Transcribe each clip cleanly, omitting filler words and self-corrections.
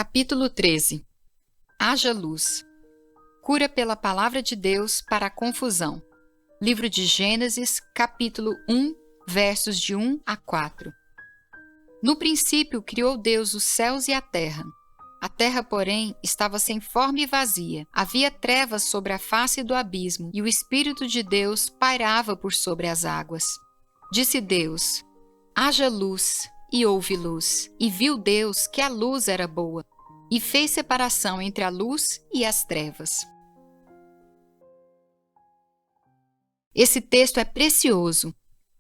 Capítulo 13. Haja luz. Cura pela palavra de Deus para a confusão. Livro de Gênesis, capítulo 1, versos de 1 a 4. No princípio criou Deus os céus e a terra. A terra, porém, estava sem forma e vazia. Havia trevas sobre a face do abismo, e o Espírito de Deus pairava por sobre as águas. Disse Deus: haja luz, e houve luz. E viu Deus que a luz era boa, e fez separação entre a luz e as trevas. Esse texto é precioso.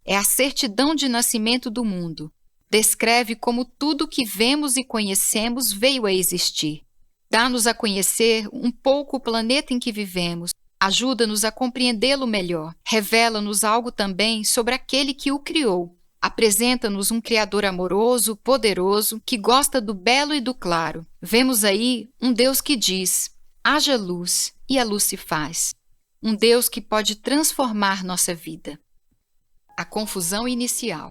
É a certidão de nascimento do mundo. Descreve como tudo que vemos e conhecemos veio a existir. Dá-nos a conhecer um pouco o planeta em que vivemos. Ajuda-nos a compreendê-lo melhor. Revela-nos algo também sobre aquele que o criou. Apresenta-nos um Criador amoroso, poderoso, que gosta do belo e do claro. Vemos aí um Deus que diz: haja luz, e a luz se faz. Um Deus que pode transformar nossa vida. A confusão inicial.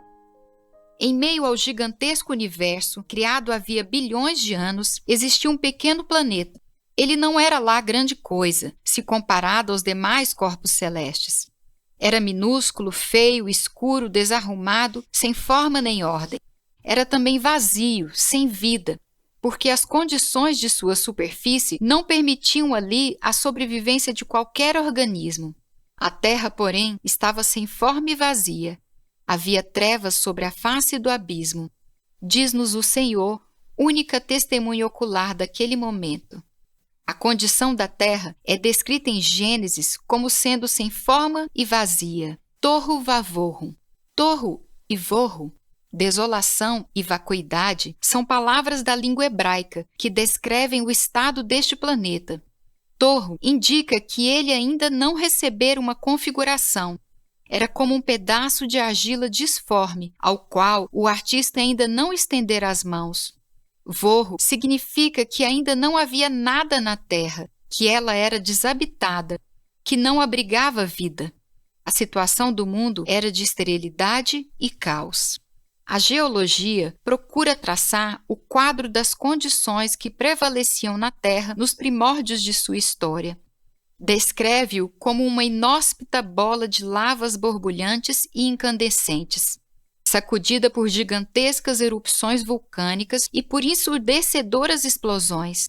Em meio ao gigantesco universo, criado havia bilhões de anos, existia um pequeno planeta. Ele não era lá grande coisa, se comparado aos demais corpos celestes. Era minúsculo, feio, escuro, desarrumado, sem forma nem ordem. Era também vazio, sem vida, porque as condições de sua superfície não permitiam ali a sobrevivência de qualquer organismo. A terra, porém, estava sem forma e vazia. Havia trevas sobre a face do abismo. Diz-nos o Senhor, única testemunha ocular daquele momento. A condição da terra é descrita em Gênesis como sendo sem forma e vazia. Tohu vavohu. Tohu e vohu, desolação e vacuidade, são palavras da língua hebraica que descrevem o estado deste planeta. Tohu indica que ele ainda não recebera uma configuração. Era como um pedaço de argila disforme, ao qual o artista ainda não estendera as mãos. Vorro significa que ainda não havia nada na terra, que ela era desabitada, que não abrigava vida. A situação do mundo era de esterilidade e caos. A geologia procura traçar o quadro das condições que prevaleciam na terra nos primórdios de sua história. Descreve-o como uma inóspita bola de lavas borbulhantes e incandescentes, sacudida por gigantescas erupções vulcânicas e por ensurdecedoras explosões.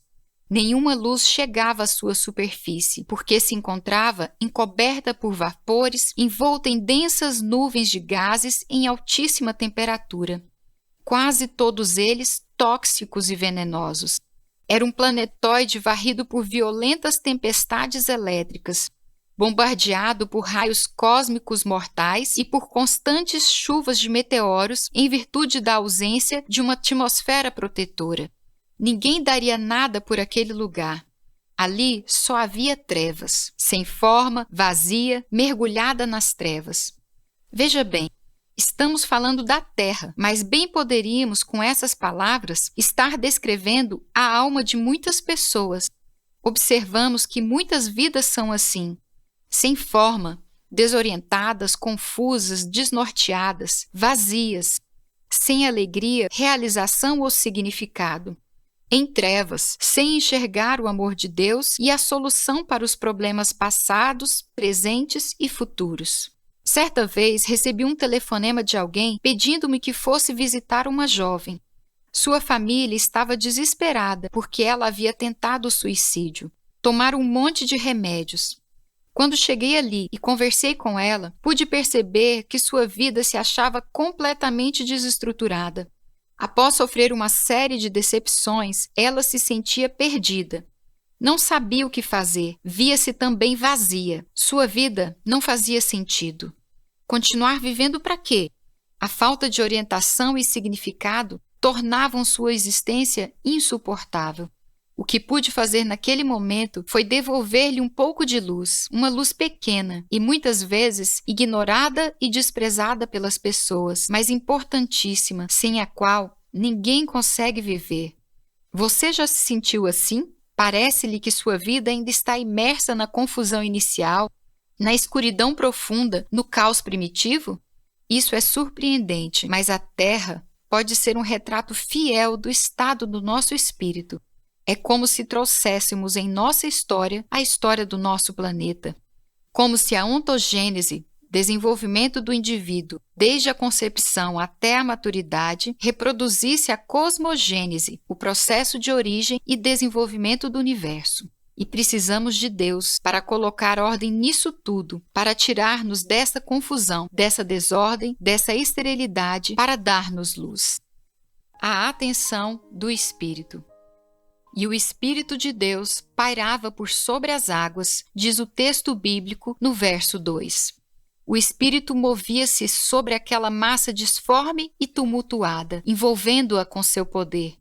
Nenhuma luz chegava à sua superfície, porque se encontrava encoberta por vapores, envolta em densas nuvens de gases em altíssima temperatura. Quase todos eles tóxicos e venenosos. Era um planetóide varrido por violentas tempestades elétricas, bombardeado por raios cósmicos mortais e por constantes chuvas de meteoros em virtude da ausência de uma atmosfera protetora. Ninguém daria nada por aquele lugar. Ali só havia trevas, sem forma, vazia, mergulhada nas trevas. Veja bem, estamos falando da Terra, mas bem poderíamos, com essas palavras, estar descrevendo a alma de muitas pessoas. Observamos que muitas vidas são assim, sem forma, desorientadas, confusas, desnorteadas, vazias, sem alegria, realização ou significado. Em trevas, sem enxergar o amor de Deus e a solução para os problemas passados, presentes e futuros. Certa vez recebi um telefonema de alguém pedindo-me que fosse visitar uma jovem. Sua família estava desesperada porque ela havia tentado o suicídio. Tomaram um monte de remédios. Quando cheguei ali e conversei com ela, pude perceber que sua vida se achava completamente desestruturada. Após sofrer uma série de decepções, ela se sentia perdida. Não sabia o que fazer, via-se também vazia. Sua vida não fazia sentido. Continuar vivendo para quê? A falta de orientação e significado tornavam sua existência insuportável. O que pude fazer naquele momento foi devolver-lhe um pouco de luz, uma luz pequena e muitas vezes ignorada e desprezada pelas pessoas, mas importantíssima, sem a qual ninguém consegue viver. Você já se sentiu assim? Parece-lhe que sua vida ainda está imersa na confusão inicial, na escuridão profunda, no caos primitivo? Isso é surpreendente, mas a Terra pode ser um retrato fiel do estado do nosso espírito. É como se trouxéssemos em nossa história a história do nosso planeta. Como se a ontogênese, desenvolvimento do indivíduo, desde a concepção até a maturidade, reproduzisse a cosmogênese, o processo de origem e desenvolvimento do universo. E precisamos de Deus para colocar ordem nisso tudo, para tirar-nos dessa confusão, dessa desordem, dessa esterilidade, para dar-nos luz. A atenção do Espírito. E o Espírito de Deus pairava por sobre as águas, diz o texto bíblico no verso 2. O Espírito movia-se sobre aquela massa disforme e tumultuada, envolvendo-a com seu poder.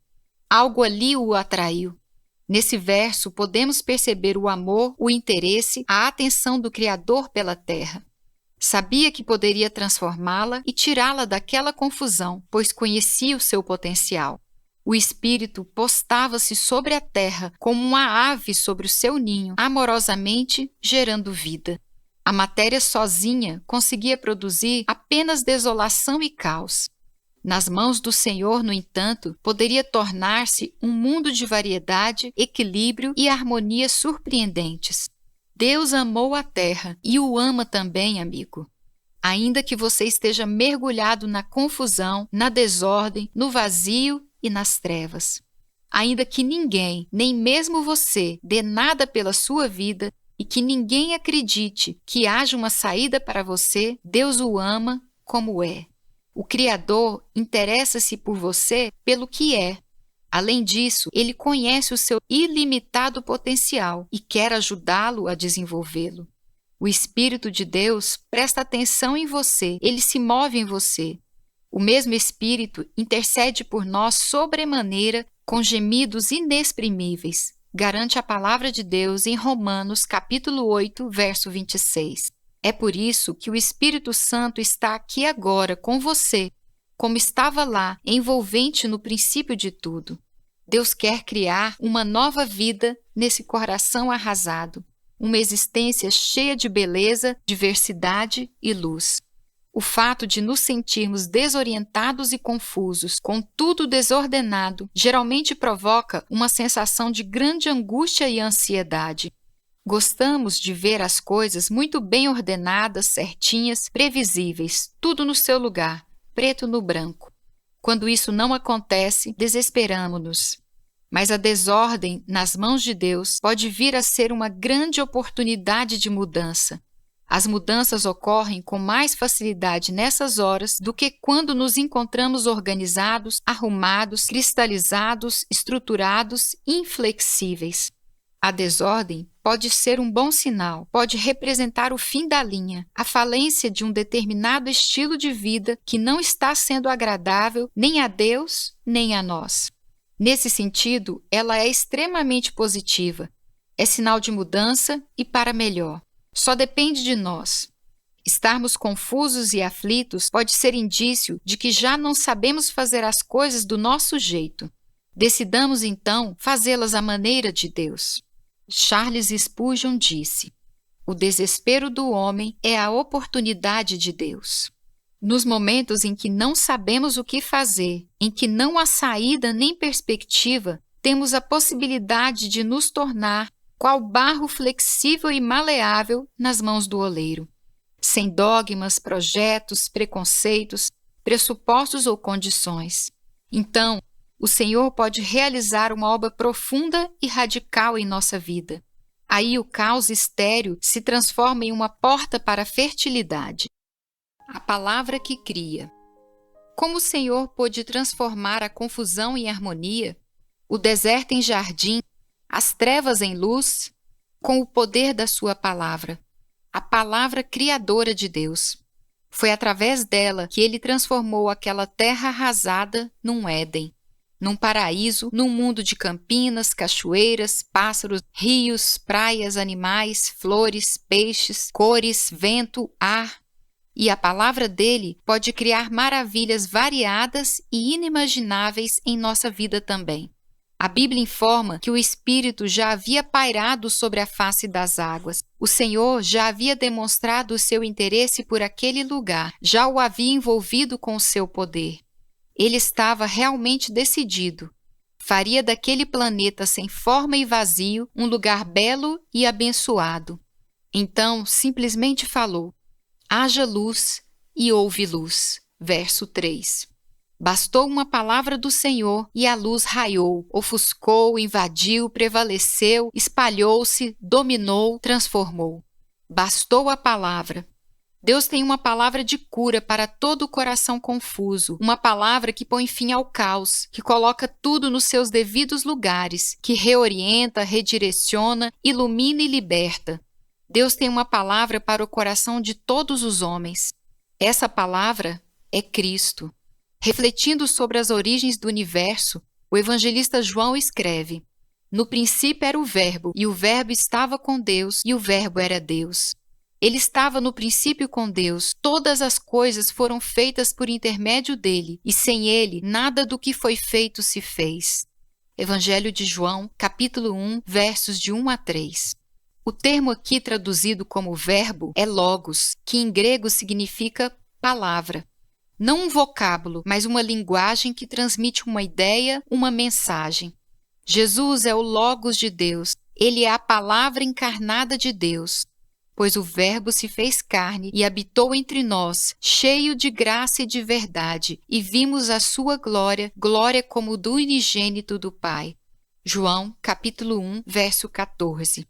Algo ali o atraiu. Nesse verso, podemos perceber o amor, o interesse, a atenção do Criador pela terra. Sabia que poderia transformá-la e tirá-la daquela confusão, pois conhecia o seu potencial. O Espírito postava-se sobre a terra como uma ave sobre o seu ninho, amorosamente gerando vida. A matéria sozinha conseguia produzir apenas desolação e caos. Nas mãos do Senhor, no entanto, poderia tornar-se um mundo de variedade, equilíbrio e harmonia surpreendentes. Deus amou a terra e o ama também, amigo. Ainda que você esteja mergulhado na confusão, na desordem, no vazio e nas trevas. Ainda que ninguém, nem mesmo você, dê nada pela sua vida e que ninguém acredite que haja uma saída para você, Deus o ama como é. O Criador interessa-se por você pelo que é. Além disso, Ele conhece o seu ilimitado potencial e quer ajudá-lo a desenvolvê-lo. O Espírito de Deus presta atenção em você, Ele se move em você. O mesmo Espírito intercede por nós sobremaneira com gemidos inexprimíveis, garante a palavra de Deus em Romanos capítulo 8, verso 26. É por isso que o Espírito Santo está aqui agora com você, como estava lá, envolvente no princípio de tudo. Deus quer criar uma nova vida nesse coração arrasado, uma existência cheia de beleza, diversidade e luz. O fato de nos sentirmos desorientados e confusos, com tudo desordenado, geralmente provoca uma sensação de grande angústia e ansiedade. Gostamos de ver as coisas muito bem ordenadas, certinhas, previsíveis, tudo no seu lugar, preto no branco. Quando isso não acontece, desesperamo-nos. Mas a desordem nas mãos de Deus pode vir a ser uma grande oportunidade de mudança. As mudanças ocorrem com mais facilidade nessas horas do que quando nos encontramos organizados, arrumados, cristalizados, estruturados, inflexíveis. A desordem pode ser um bom sinal, pode representar o fim da linha, a falência de um determinado estilo de vida que não está sendo agradável nem a Deus, nem a nós. Nesse sentido, ela é extremamente positiva. É sinal de mudança e para melhor. Só depende de nós. Estarmos confusos e aflitos pode ser indício de que já não sabemos fazer as coisas do nosso jeito. Decidamos, então, fazê-las à maneira de Deus. Charles Spurgeon disse: o desespero do homem é a oportunidade de Deus. Nos momentos em que não sabemos o que fazer, em que não há saída nem perspectiva, temos a possibilidade de nos tornar qual barro flexível e maleável nas mãos do oleiro. Sem dogmas, projetos, preconceitos, pressupostos ou condições. Então, o Senhor pode realizar uma obra profunda e radical em nossa vida. Aí o caos estéril se transforma em uma porta para a fertilidade. A palavra que cria. Como o Senhor pôde transformar a confusão em harmonia, o deserto em jardim, as trevas em luz, com o poder da sua palavra, a palavra criadora de Deus. Foi através dela que ele transformou aquela terra arrasada num Éden, num paraíso, num mundo de campinas, cachoeiras, pássaros, rios, praias, animais, flores, peixes, cores, vento, ar. E a palavra dele pode criar maravilhas variadas e inimagináveis em nossa vida também. A Bíblia informa que o Espírito já havia pairado sobre a face das águas. O Senhor já havia demonstrado o seu interesse por aquele lugar, já o havia envolvido com o seu poder. Ele estava realmente decidido. faria daquele planeta sem forma e vazio um lugar belo e abençoado. Então, simplesmente falou: haja luz, e houve luz. Verso 3. Bastou uma palavra do Senhor e a luz raiou, ofuscou, invadiu, prevaleceu, espalhou-se, dominou, transformou. Bastou a palavra. Deus tem uma palavra de cura para todo o coração confuso, uma palavra que põe fim ao caos, que coloca tudo nos seus devidos lugares, que reorienta, redireciona, ilumina e liberta. Deus tem uma palavra para o coração de todos os homens. Essa palavra é Cristo. Refletindo sobre as origens do universo, o evangelista João escreve: no princípio era o Verbo, e o Verbo estava com Deus, e o Verbo era Deus. Ele estava no princípio com Deus, todas as coisas foram feitas por intermédio dele, e sem ele nada do que foi feito se fez. Evangelho de João, capítulo 1, versos de 1 a 3. O termo aqui traduzido como verbo é logos, que em grego significa palavra. Não um vocábulo, mas uma linguagem que transmite uma ideia, uma mensagem. Jesus é o Logos de Deus, ele é a palavra encarnada de Deus. Pois o Verbo se fez carne e habitou entre nós, cheio de graça e de verdade, e vimos a sua glória, glória como do unigênito do Pai. João, capítulo 1, verso 14.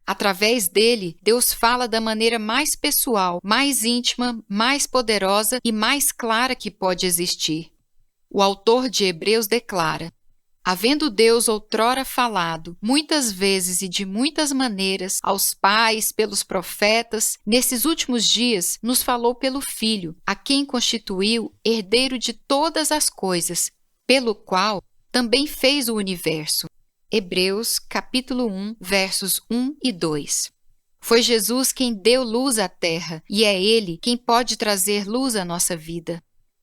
Através dele, Deus fala da maneira mais pessoal, mais íntima, mais poderosa e mais clara que pode existir. O autor de Hebreus declara: havendo Deus outrora falado, muitas vezes e de muitas maneiras, aos pais, pelos profetas, nesses últimos dias nos falou pelo Filho, a quem constituiu herdeiro de todas as coisas, pelo qual também fez o universo. Hebreus, capítulo 1, versos 1 e 2. Foi Jesus quem deu luz à terra, e é Ele quem pode trazer luz à nossa vida.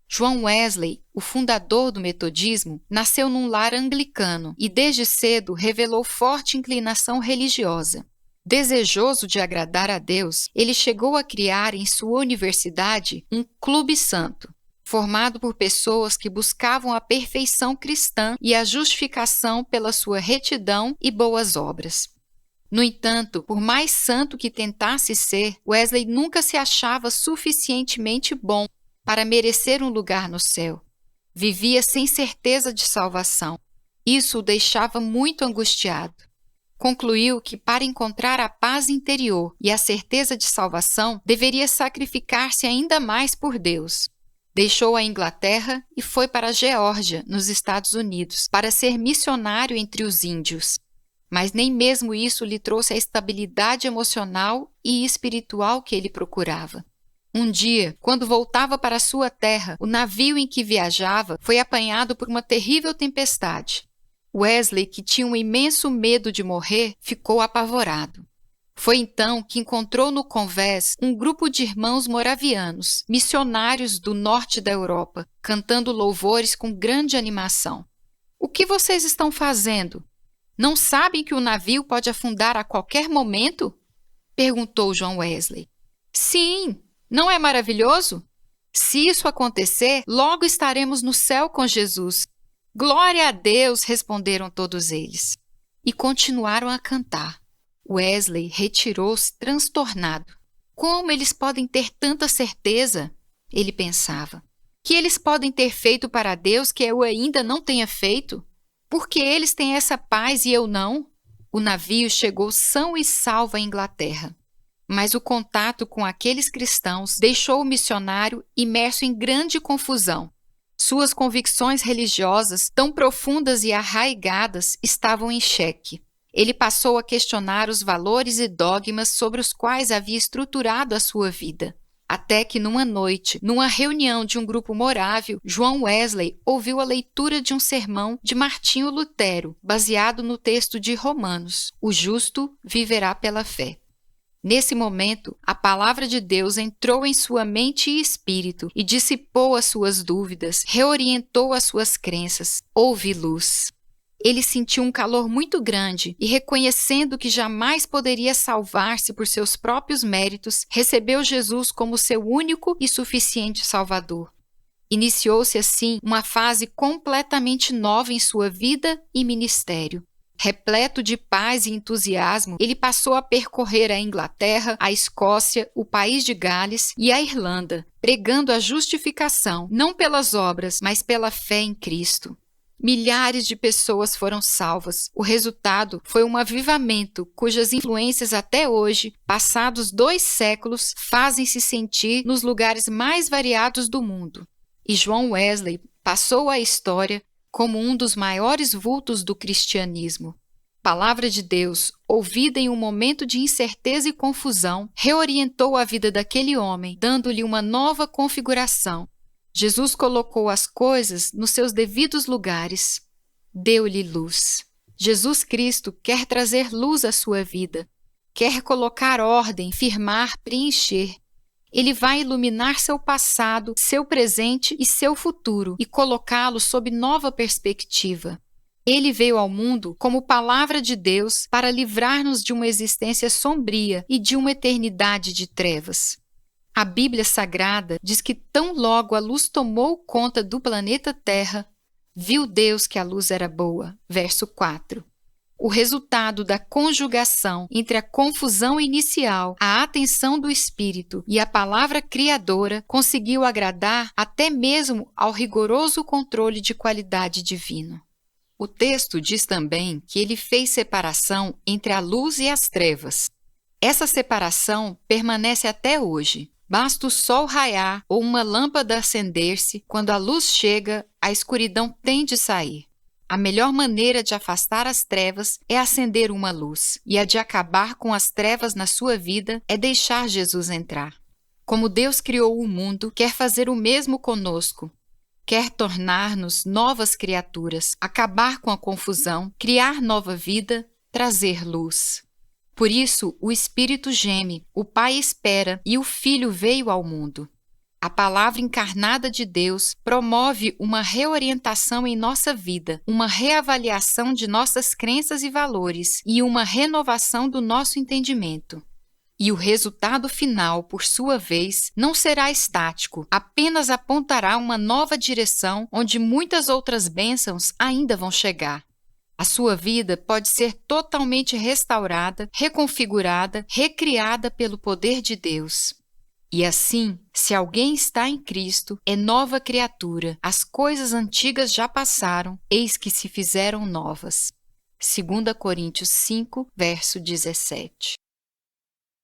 John Wesley, o fundador do metodismo, nasceu num lar anglicano e desde cedo revelou forte inclinação religiosa. Desejoso de agradar a Deus, ele chegou a criar em sua universidade um clube santo, formado por pessoas que buscavam a perfeição cristã e a justificação pela sua retidão e boas obras. No entanto, por mais santo que tentasse ser, Wesley nunca se achava suficientemente bom para merecer um lugar no céu. Vivia sem certeza de salvação. Isso o deixava muito angustiado. Concluiu que para encontrar a paz interior e a certeza de salvação, deveria sacrificar-se ainda mais por Deus. Deixou a Inglaterra e foi para a Geórgia, nos Estados Unidos, para ser missionário entre os índios. Mas nem mesmo isso lhe trouxe a estabilidade emocional e espiritual que ele procurava. Um dia, quando voltava para sua terra, o navio em que viajava foi apanhado por uma terrível tempestade. Wesley, que tinha um imenso medo de morrer, ficou apavorado. Foi então que encontrou no convés um grupo de irmãos moravianos, missionários do norte da Europa, cantando louvores com grande animação. "O que vocês estão fazendo? Não sabem que o navio pode afundar a qualquer momento?" perguntou John Wesley. "Sim, não é maravilhoso? Se isso acontecer, logo estaremos no céu com Jesus." "Glória a Deus!" responderam todos eles. E continuaram a cantar. Wesley retirou-se transtornado. Como eles podem ter tanta certeza? Ele pensava. Que eles podem ter feito para Deus que eu ainda não tenha feito? Por que eles têm essa paz e eu não? O navio chegou são e salvo à Inglaterra. Mas o contato com aqueles cristãos deixou o missionário imerso em grande confusão. Suas convicções religiosas, tão profundas e arraigadas, estavam em xeque. Ele passou a questionar os valores e dogmas sobre os quais havia estruturado a sua vida. Até que numa noite, numa reunião de um grupo morável, John Wesley ouviu a leitura de um sermão de Martinho Lutero, baseado no texto de Romanos: "O justo viverá pela fé." Nesse momento, a palavra de Deus entrou em sua mente e espírito e dissipou as suas dúvidas, reorientou as suas crenças. Houve luz. Ele sentiu um calor muito grande e, reconhecendo que jamais poderia salvar-se por seus próprios méritos, recebeu Jesus como seu único e suficiente Salvador. Iniciou-se assim uma fase completamente nova em sua vida e ministério. Repleto de paz e entusiasmo, ele passou a percorrer a Inglaterra, a Escócia, o país de Gales e a Irlanda, pregando a justificação, não pelas obras, mas pela fé em Cristo. Milhares de pessoas foram salvas. O resultado foi um avivamento cujas influências até hoje, passados 2 séculos, fazem-se sentir nos lugares mais variados do mundo. E John Wesley passou à história como um dos maiores vultos do cristianismo. Palavra de Deus, ouvida em um momento de incerteza e confusão, reorientou a vida daquele homem, dando-lhe uma nova configuração. Jesus colocou as coisas nos seus devidos lugares, deu-lhe luz. Jesus Cristo quer trazer luz à sua vida, quer colocar ordem, firmar, preencher. Ele vai iluminar seu passado, seu presente e seu futuro e colocá-lo sob nova perspectiva. Ele veio ao mundo como palavra de Deus para livrar-nos de uma existência sombria e de uma eternidade de trevas. A Bíblia Sagrada diz que tão logo a luz tomou conta do planeta Terra, viu Deus que a luz era boa. Verso 4. O resultado da conjugação entre a confusão inicial, a atenção do Espírito e a palavra criadora conseguiu agradar até mesmo ao rigoroso controle de qualidade divino. O texto diz também que ele fez separação entre a luz e as trevas. Essa separação permanece até hoje. Basta o sol raiar ou uma lâmpada acender-se, quando a luz chega, a escuridão tem de sair. A melhor maneira de afastar as trevas é acender uma luz, e a de acabar com as trevas na sua vida é deixar Jesus entrar. Como Deus criou o mundo, quer fazer o mesmo conosco. Quer tornar-nos novas criaturas, acabar com a confusão, criar nova vida, trazer luz. Por isso, o Espírito geme, o Pai espera e o Filho veio ao mundo. A palavra encarnada de Deus promove uma reorientação em nossa vida, uma reavaliação de nossas crenças e valores e uma renovação do nosso entendimento. E o resultado final, por sua vez, não será estático, apenas apontará uma nova direção onde muitas outras bênçãos ainda vão chegar. A sua vida pode ser totalmente restaurada, reconfigurada, recriada pelo poder de Deus. E assim, se alguém está em Cristo, é nova criatura. As coisas antigas já passaram, eis que se fizeram novas. 2 Coríntios 5, verso 17.